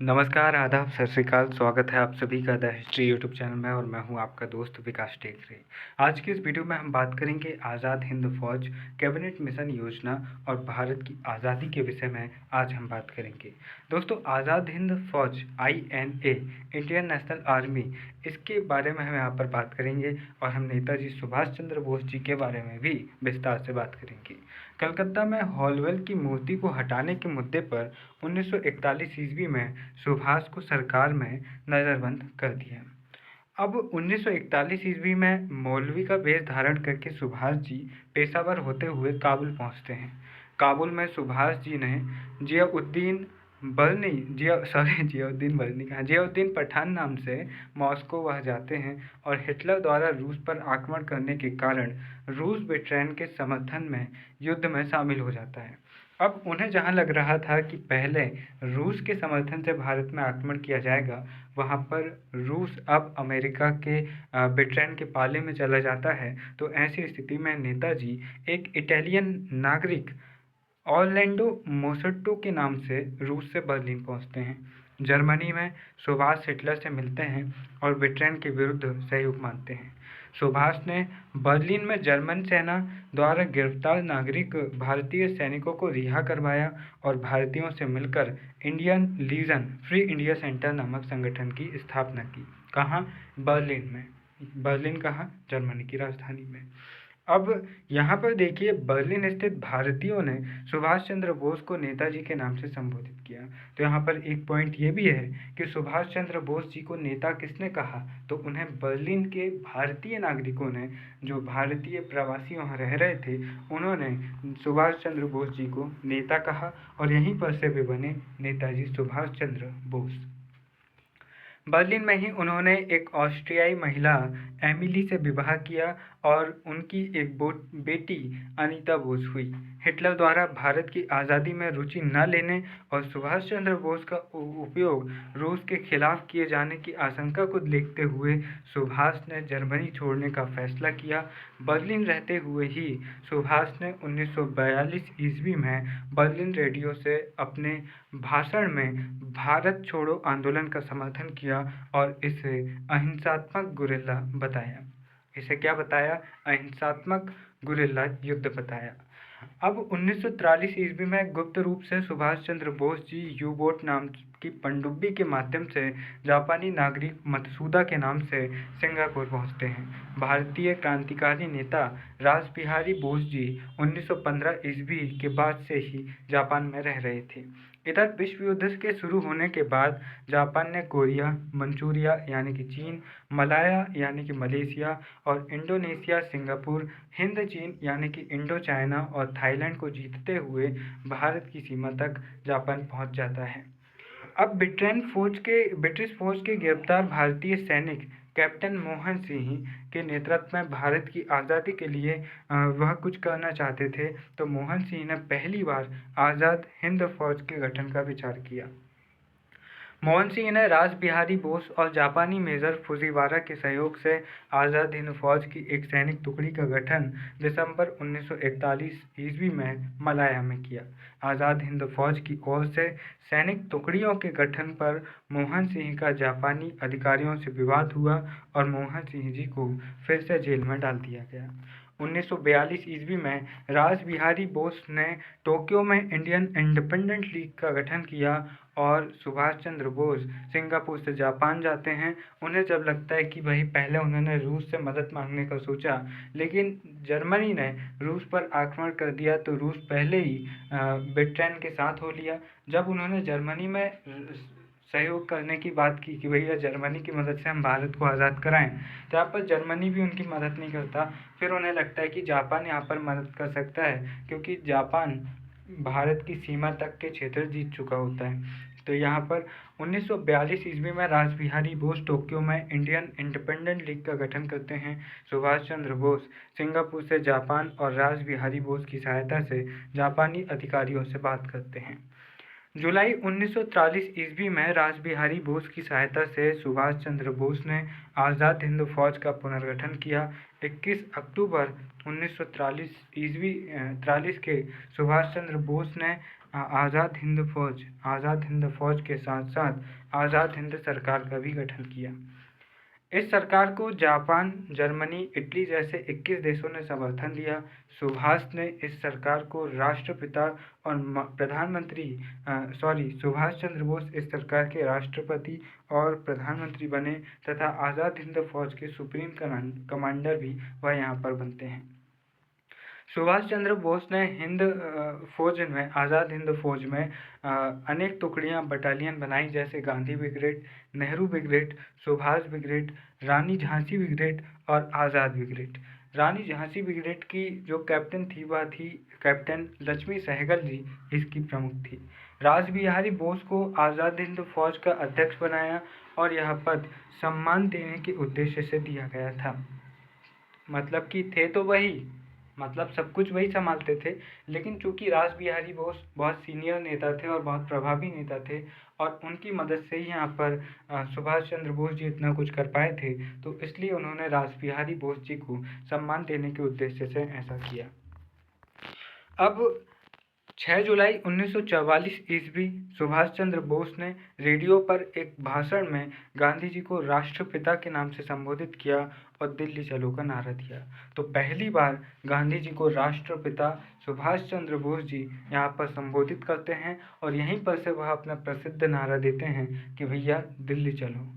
नमस्कार, आदाब, सत श्री अकाल। स्वागत है आप सभी का द हिस्ट्री यूट्यूब चैनल में और मैं हूं आपका दोस्त विकास टेकरे। आज की इस वीडियो में हम बात करेंगे आज़ाद हिंद फौज कैबिनेट मिशन योजना और भारत की आज़ादी के विषय में आज हम बात करेंगे। दोस्तों, आज़ाद हिंद फौज INA इंडियन नेशनल आर्मी, इसके बारे में हम यहाँ पर बात करेंगे और हम नेताजी सुभाष चंद्र बोस जी के बारे में भी विस्तार से बात करेंगे। कलकत्ता में हॉलवेल की मूर्ति को हटाने के मुद्दे पर 1941 ईस्वी में सुभाष को सरकार में नज़रबंद कर दिया। अब 1941 ईस्वी में मौलवी का वेश धारण करके सुभाष जी पेशावर होते हुए काबुल पहुंचते हैं। काबुल में सुभाष जी ने जियाउद्दीन पठान नाम से मॉस्को वह जाते हैं और हिटलर द्वारा रूस पर आक्रमण करने के कारण रूस ब्रिटेन के समर्थन में युद्ध में शामिल हो जाता है। अब उन्हें जहां लग रहा था कि पहले रूस के समर्थन से भारत में आक्रमण किया जाएगा, वहां पर रूस अब अमेरिका के ब्रिटेन के पाले में चला जाता है। तो ऐसी स्थिति में नेताजी एक इटालियन नागरिक ऑरलैंडो मोसट्टो के नाम से रूस से बर्लिन पहुंचते हैं। जर्मनी में सुभाष हिटलर से मिलते हैं और ब्रिटेन के विरुद्ध सहयोग मांगते हैं। सुभाष ने बर्लिन में जर्मन सेना द्वारा गिरफ्तार नागरिक भारतीय सैनिकों को रिहा करवाया और भारतीयों से मिलकर Indian Legion Free India Centre नामक संगठन की स्थापना की। कहाँ? बर्लिन में। बर्लिन कहाँ? जर्मनी की राजधानी में। अब यहाँ पर देखिए, बर्लिन स्थित भारतीयों ने सुभाष चंद्र बोस को नेताजी के नाम से संबोधित किया। तो यहाँ पर एक पॉइंट ये भी है कि सुभाष चंद्र बोस जी को नेता किसने कहा? तो उन्हें बर्लिन के भारतीय नागरिकों ने, जो भारतीय प्रवासी वहाँ रह रहे थे, उन्होंने सुभाष चंद्र बोस जी को नेता कहा और यहीं पर से वे बने नेताजी सुभाष चंद्र बोस। बर्लिन में ही उन्होंने एक ऑस्ट्रियाई महिला एमिली से विवाह किया और उनकी एक बेटी अनीता बोस हुई। हिटलर द्वारा भारत की आज़ादी में रुचि न लेने और सुभाष चंद्र बोस का उपयोग रूस के खिलाफ किए जाने की आशंका को देखते हुए सुभाष ने जर्मनी छोड़ने का फैसला किया। बर्लिन रहते हुए ही सुभाष ने 1942 ईस्वी में बर्लिन रेडियो से अपने भाषण में भारत छोड़ो आंदोलन का समर्थन किया और इसे अहिंसात्मक गुरिल्ला बताया। इसे क्या बताया? अहिंसात्मक गुरिल्ला युद्ध बताया। अब 1943 ईस्वी में गुप्त रूप से सुभाष चंद्र बोस जी यू-बोट नाम की पनडुब्बी के माध्यम से जापानी नागरिक मतसूदा के नाम से सिंगापुर पहुंचते हैं। भारतीय क्रांतिकारी नेता रासबिहारी बोस जी 1915 ईस्वी के बाद से ही जापान में रह रहे थे। इधर विश्व युद्ध के शुरू होने के बाद जापान ने कोरिया, मंचूरिया यानी कि चीन, मलाया यानी कि मलेशिया और इंडोनेशिया, सिंगापुर, हिंद चीन यानी कि इंडो चाइना और थाईलैंड को जीतते हुए भारत की सीमा तक जापान पहुंच जाता है। अब ब्रिटिश फौज के गिरफ्तार भारतीय सैनिक कैप्टन मोहन सिंह के नेतृत्व में भारत की आज़ादी के लिए वह कुछ करना चाहते थे। तो मोहन सिंह ने पहली बार आज़ाद हिंद फौज के गठन का विचार किया। मोहन सिंह ने रासबिहारी बोस और जापानी मेजर फुजीवारा के सहयोग से आज़ाद हिंद फौज की एक सैनिक टुकड़ी का गठन दिसंबर 1941 ईस्वी में मलाया में किया। आज़ाद हिंद फौज की ओर से सैनिक टुकड़ियों के गठन पर मोहन सिंह का जापानी अधिकारियों से विवाद हुआ और मोहन सिंह जी को फिर से जेल में डाल दिया गया। 1942 ईस्वी में रासबिहारी बोस ने टोक्यो में इंडियन इंडिपेंडेंट लीग का गठन किया और सुभाष चंद्र बोस सिंगापुर से जापान जाते हैं। उन्हें जब लगता है कि भाई, पहले उन्होंने रूस से मदद मांगने का सोचा, लेकिन जर्मनी ने रूस पर आक्रमण कर दिया तो रूस पहले ही ब्रिटेन के साथ हो लिया। जब उन्होंने जर्मनी में सहयोग करने की बात की कि भैया जर्मनी की मदद से हम भारत को आज़ाद कराएं, तो यहाँ पर जर्मनी भी उनकी मदद नहीं करता। फिर उन्हें लगता है कि जापान यहाँ पर मदद कर सकता है, क्योंकि जापान भारत की सीमा तक के क्षेत्र जीत चुका होता है। तो यहाँ पर 1942 ईस्वी में रासबिहारी बोस टोक्यो में इंडियन इंडिपेंडेंट लीग का गठन करते हैं। सुभाष चंद्र बोस सिंगापुर से जापान और रासबिहारी बोस की सहायता से जापानी अधिकारियों से बात करते हैं। जुलाई 1943 ईस्वी में रासबिहारी बोस की सहायता से सुभाष चंद्र बोस ने आज़ाद हिंद फौज का पुनर्गठन किया। 21 अक्टूबर 1943 के सुभाष चंद्र बोस ने आज़ाद हिंद फौज के साथ साथ आज़ाद हिंद सरकार का भी गठन किया। इस सरकार को जापान, जर्मनी, इटली जैसे 21 देशों ने समर्थन दिया। सुभाष ने इस सरकार को राष्ट्रपिता और सुभाष चंद्र बोस इस सरकार के राष्ट्रपति और प्रधानमंत्री बने तथा आज़ाद हिंद फौज के सुप्रीम कमांडर भी वह यहाँ पर बनते हैं। सुभाष चंद्र बोस ने आज़ाद हिंद फौज में अनेक टुकड़ियां, बटालियन बनाई, जैसे Gandhi brigade, Nehru brigade, Subhash brigade, Rani Jhansi brigade और आज़ाद ब्रिगेड। रानी झांसी ब्रिगेड की जो कैप्टन थी वह थी कैप्टन लक्ष्मी सहगल जी, इसकी प्रमुख थी। रासबिहारी बोस को आज़ाद हिंद फौज का अध्यक्ष बनाया और यह पद सम्मान देने के उद्देश्य से दिया गया था। मतलब कि थे तो वही, मतलब सब कुछ वही संभालते थे, लेकिन चूंकि रासबिहारी बोस बहुत सीनियर नेता थे और बहुत प्रभावी नेता थे और उनकी मदद से ही यहाँ पर सुभाष चंद्र बोस जी इतना कुछ कर पाए थे, तो इसलिए उन्होंने रासबिहारी बोस जी को सम्मान देने के उद्देश्य से ऐसा किया। अब 6 जुलाई 1944 ईस्वी सुभाष चंद्र बोस ने रेडियो पर एक भाषण में गांधी जी को राष्ट्रपिता के नाम से संबोधित किया और दिल्ली चलो का नारा दिया। तो पहली बार गांधी जी को राष्ट्रपिता सुभाष चंद्र बोस जी यहाँ पर संबोधित करते हैं और यहीं पर से वह अपना प्रसिद्ध नारा देते हैं कि भैया दिल्ली चलो।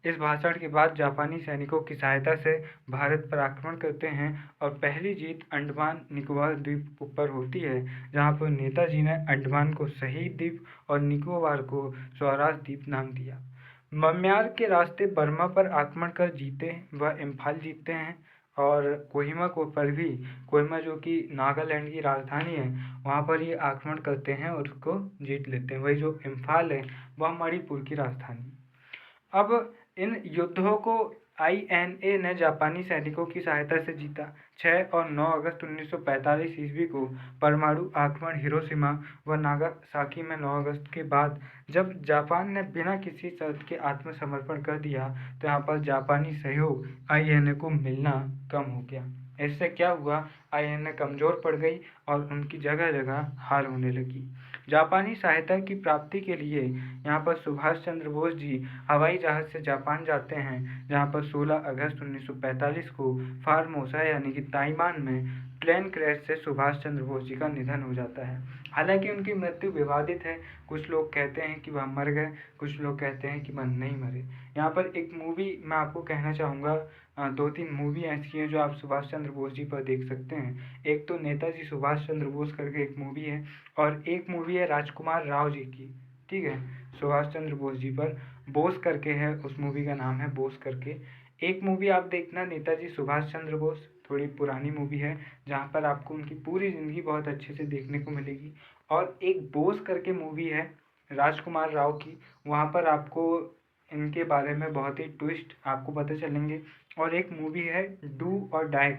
इस भाषण के बाद जापानी सैनिकों की सहायता से भारत पर आक्रमण करते हैं और पहली जीत अंडमान निकोबार द्वीप पर होती है, जहां पर नेताजी ने अंडमान को शहीद द्वीप और निकोबार को स्वराज द्वीप नाम दिया। म्यांमार के रास्ते बर्मा पर आक्रमण कर जीते वह इम्फाल जीतते हैं और कोहिमा जो कि नागालैंड की राजधानी है, वहाँ पर ये आक्रमण करते हैं और उसको जीत लेते हैं। वही जो इम्फाल है वह मणिपुर की राजधानी। अब इन युद्धों को INA ने जापानी सैनिकों की सहायता से जीता। 6 और 9 अगस्त 1945 ईस्वी को परमाणु आक्रमण हिरोशिमा व नागासाकी में 9 अगस्त के बाद जब जापान ने बिना किसी शर्त के आत्मसमर्पण कर दिया, तो यहाँ पर जापानी सहयोग INA को मिलना कम हो गया। इससे क्या हुआ, INA कमज़ोर पड़ गई और उनकी जगह जगह हार होने लगी। जापानी सहायता की प्राप्ति के लिए यहाँ पर सुभाष चंद्र बोस जी हवाई जहाज से जापान जाते हैं, जहाँ पर 16 अगस्त 1945 को फार्मोसा यानी कि ताइवान में प्लेन क्रैश से सुभाष चंद्र बोस जी का निधन हो जाता है। हालांकि उनकी मृत्यु विवादित है, कुछ लोग कहते हैं कि वह मर गए, कुछ लोग कहते हैं कि वह नहीं मरे। यहाँ पर एक मूवी मैं आपको कहना चाहूँगा, 2-3 मूवी ऐसी हैं जो आप सुभाष चंद्र बोस जी पर देख सकते हैं। एक तो नेताजी सुभाष चंद्र बोस करके एक मूवी है और एक मूवी है राजकुमार राव जी की, ठीक है, सुभाष चंद्र बोस जी पर बोस करके है, उस मूवी का नाम है बोस करके। एक मूवी आप देखना नेताजी सुभाष चंद्र बोस, थोड़ी पुरानी मूवी है, जहाँ पर आपको उनकी पूरी ज़िंदगी बहुत अच्छे से देखने को मिलेगी। और एक बोस करके मूवी है राजकुमार राव की, वहाँ पर आपको इनके बारे में बहुत ही ट्विस्ट आपको पता चलेंगे। और एक मूवी है डू और डाई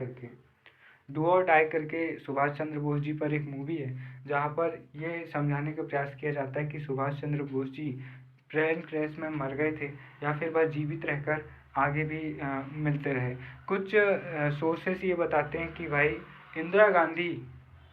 करके सुभाष चंद्र बोस जी पर एक मूवी है, जहाँ पर ये समझाने का प्रयास किया जाता है कि सुभाष चंद्र बोस जी प्लेन क्रैश में मर गए थे या फिर वह जीवित रहकर आगे भी मिलते रहे। कुछ सोर्सेस ये बताते हैं कि भाई इंदिरा गांधी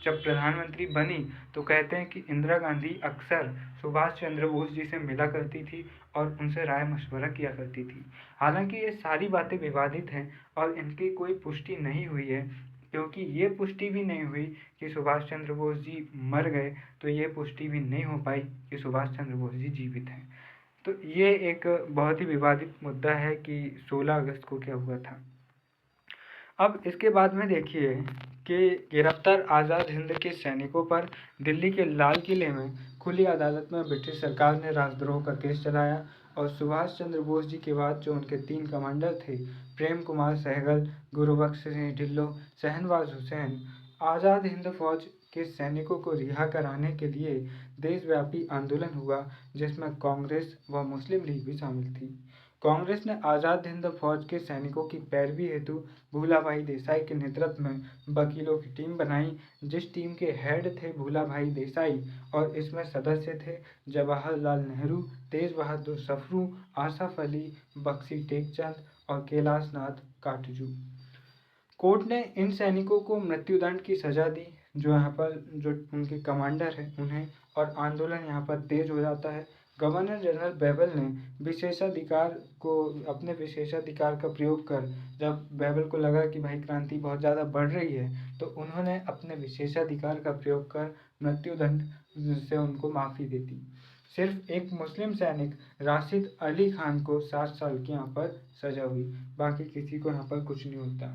जब प्रधानमंत्री बनी तो कहते हैं कि इंदिरा गांधी अक्सर सुभाष चंद्र बोस जी से मिला करती थी और उनसे राय मशवरा किया करती थी। हालांकि ये सारी बातें विवादित हैं और इनकी कोई पुष्टि नहीं हुई है, क्योंकि ये पुष्टि भी नहीं हुई कि सुभाष चंद्र बोस जी मर गए, तो ये पुष्टि भी नहीं हो पाई कि सुभाष चंद्र बोस जी जीवित हैं। तो ये एक बहुत ही विवादित मुद्दा है कि 16 अगस्त को क्या हुआ था। अब इसके बाद में देखिए कि गिरफ्तार आज़ाद हिंद के सैनिकों पर दिल्ली के लाल किले में खुली अदालत में ब्रिटिश सरकार ने राजद्रोह का केस चलाया और सुभाष चंद्र बोस जी के बाद जो उनके 3 कमांडर थे, प्रेम कुमार सहगल, गुरुबख्श सिंह ढिल्लों, शहनवाज हुसैन, आज़ाद हिंद फौज के सैनिकों को रिहा कराने के लिए देशव्यापी आंदोलन हुआ, जिसमें कांग्रेस व मुस्लिम लीग भी शामिल थी। कांग्रेस ने आज़ाद हिंद फौज के सैनिकों की पैरवी हेतु भूलाभाई देसाई के नेतृत्व में वकीलों की टीम बनाई, जिस टीम के हेड थे भूलाभाई देसाई और इसमें सदस्य थे जवाहरलाल नेहरू, तेज बहादुर सप्रू, आसफ अली, बख्शी टेकचंद और कैलाश नाथ काटजू। कोर्ट ने इन सैनिकों को मृत्युदंड की सजा दी, जो यहाँ पर जो उनके कमांडर हैं उन्हें, और आंदोलन यहाँ पर तेज हो जाता है। गवर्नर जनरल बेबल ने अपने विशेषाधिकार का प्रयोग कर, जब बेबल को लगा कि भाई क्रांति बहुत ज़्यादा बढ़ रही है, तो उन्होंने अपने विशेषाधिकार का प्रयोग कर मृत्युदंड से उनको माफ़ी दे दी। सिर्फ एक मुस्लिम सैनिक राशिद अली खान को 7 साल की यहाँ पर सजा हुई, बाकी किसी को यहाँ पर कुछ नहीं होता।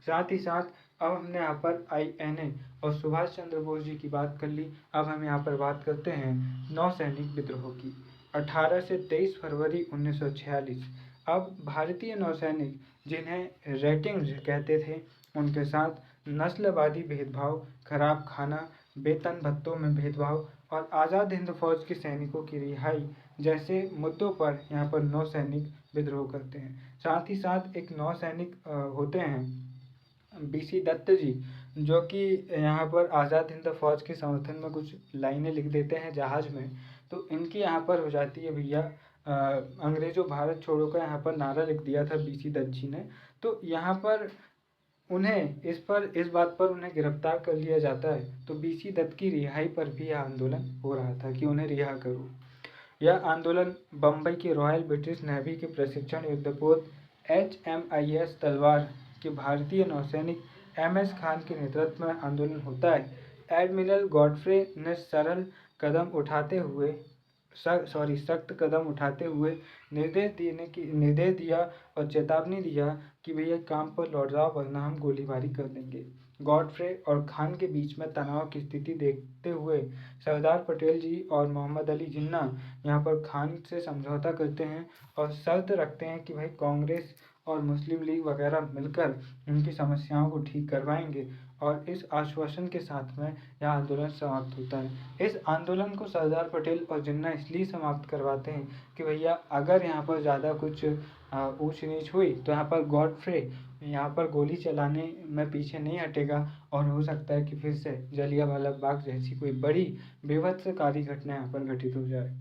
साथ ही साथ अब हमने यहाँ पर INA और सुभाष चंद्र बोस जी की बात कर ली। अब हम यहाँ पर बात करते हैं नौसैनिक विद्रोह की। 18 से 23 फरवरी 1946 अब भारतीय नौसैनिक, जिन्हें रेटिंग्स कहते थे, उनके साथ नस्लवादी भेदभाव, खराब खाना, वेतन भत्तों में भेदभाव और आज़ाद हिंद फौज के सैनिकों की रिहाई जैसे मुद्दों पर यहाँ पर नौसैनिक विद्रोह करते हैं। साथ ही साथ एक नौसैनिक होते हैं BC दत्त जी, जो कि यहाँ पर आज़ाद हिंद फौज के समर्थन में कुछ लाइनें लिख देते हैं जहाज में। तो इनकी यहाँ पर हो जाती है भैया, अंग्रेजों भारत छोड़ो का यहाँ पर नारा लिख दिया था BC दत्त जी ने। तो यहाँ पर उन्हें इस बात पर उन्हें गिरफ्तार कर लिया जाता है। तो BC दत्त की रिहाई पर भी यह आंदोलन हो रहा था कि उन्हें रिहा करो। यह आंदोलन बम्बई के रॉयल ब्रिटिश नेवी के प्रशिक्षण युद्धपोत HMIS तलवार के भारतीय नौसैनिक MS खान के नेतृत्व में आंदोलन होता है। एडमिरल गॉडफ्रे ने सख्त कदम उठाते हुए निर्देश दिया और चेतावनी दिया कि भैया काम पर लौट जाओ वरना हम गोलीबारी कर देंगे। गॉडफ्रे और खान के बीच में तनाव की स्थिति देखते हुए सरदार पटेल जी और मोहम्मद अली जिन्ना यहाँ पर खान से समझौता करते हैं और शर्त रखते हैं कि भाई कांग्रेस और मुस्लिम लीग वगैरह मिलकर उनकी समस्याओं को ठीक करवाएंगे, और इस आश्वासन के साथ में यह आंदोलन समाप्त होता है। इस आंदोलन को सरदार पटेल और जिन्ना इसलिए समाप्त करवाते हैं कि भैया अगर यहाँ पर ज़्यादा कुछ ऊंच नीच हुई तो यहाँ पर गॉडफ्रे यहाँ पर गोली चलाने में पीछे नहीं हटेगा और हो सकता है कि फिर से जलियांवाला बाग जैसी कोई बड़ी बीभत्सकारी घटना यहाँ पर घटित हो जाए।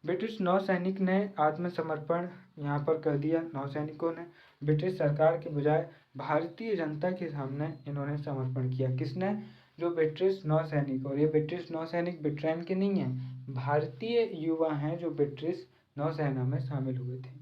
ब्रिटिश नौसैनिक ने आत्मसमर्पण यहाँ पर कर दिया। नौसैनिकों ने ब्रिटिश सरकार के बजाय भारतीय जनता के सामने इन्होंने समर्पण किया। किसने? जो ब्रिटिश नौसैनिक, और ये ब्रिटिश नौसैनिक ब्रिटेन के नहीं हैं, भारतीय युवा हैं जो ब्रिटिश नौसेना में शामिल हुए थे।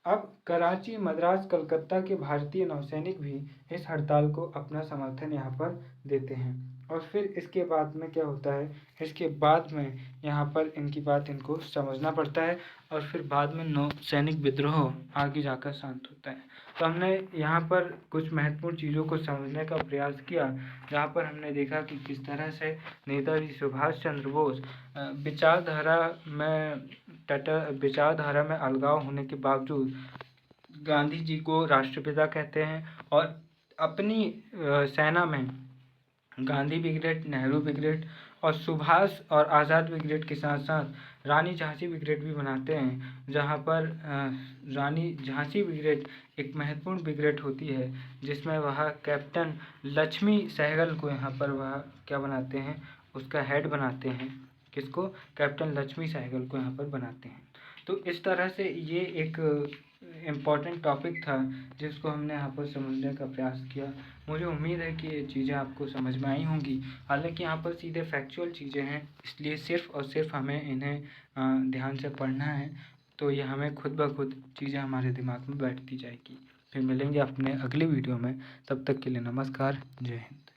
अब कराची, मद्रास, कलकत्ता के भारतीय नौसैनिक भी इस हड़ताल को अपना समर्थन यहाँ पर देते हैं। और फिर इसके बाद में क्या होता है, इसके बाद में यहाँ पर इनकी बात इनको समझना पड़ता है और फिर बाद में नौसैनिक विद्रोह आगे जाकर शांत होता है। तो हमने यहाँ पर कुछ महत्वपूर्ण चीज़ों को समझने का प्रयास किया, जहाँ पर हमने देखा कि किस तरह से नेताजी सुभाष चंद्र बोस विचारधारा में अलगाव होने के बावजूद गांधी जी को राष्ट्रपिता कहते हैं, और अपनी सेना में गांधी ब्रिगेड, नेहरू ब्रिगेड और सुभाष और आज़ाद ब्रिगेड के साथ साथ रानी झांसी ब्रिगेड भी बनाते हैं, जहां पर रानी झांसी ब्रिगेड एक महत्वपूर्ण ब्रिगेड होती है, जिसमें वह कैप्टन लक्ष्मी सहगल को यहाँ पर वह क्या बनाते हैं, उसका हेड बनाते हैं। किसको? कैप्टन लक्ष्मी सहगल को यहाँ पर बनाते हैं। तो इस तरह से ये एक इम्पॉर्टेंट टॉपिक था जिसको हमने यहाँ पर समझने का प्रयास किया। मुझे उम्मीद है कि ये चीज़ें आपको समझ में आई होंगी। हालांकि यहाँ पर सीधे फैक्चुअल चीज़ें हैं, इसलिए सिर्फ़ और सिर्फ हमें इन्हें ध्यान से पढ़ना है, तो ये हमें खुद ब खुद चीज़ें हमारे दिमाग में बैठती जाएगी। फिर मिलेंगे अपने अगली वीडियो में, तब तक के लिए नमस्कार, जय हिंद।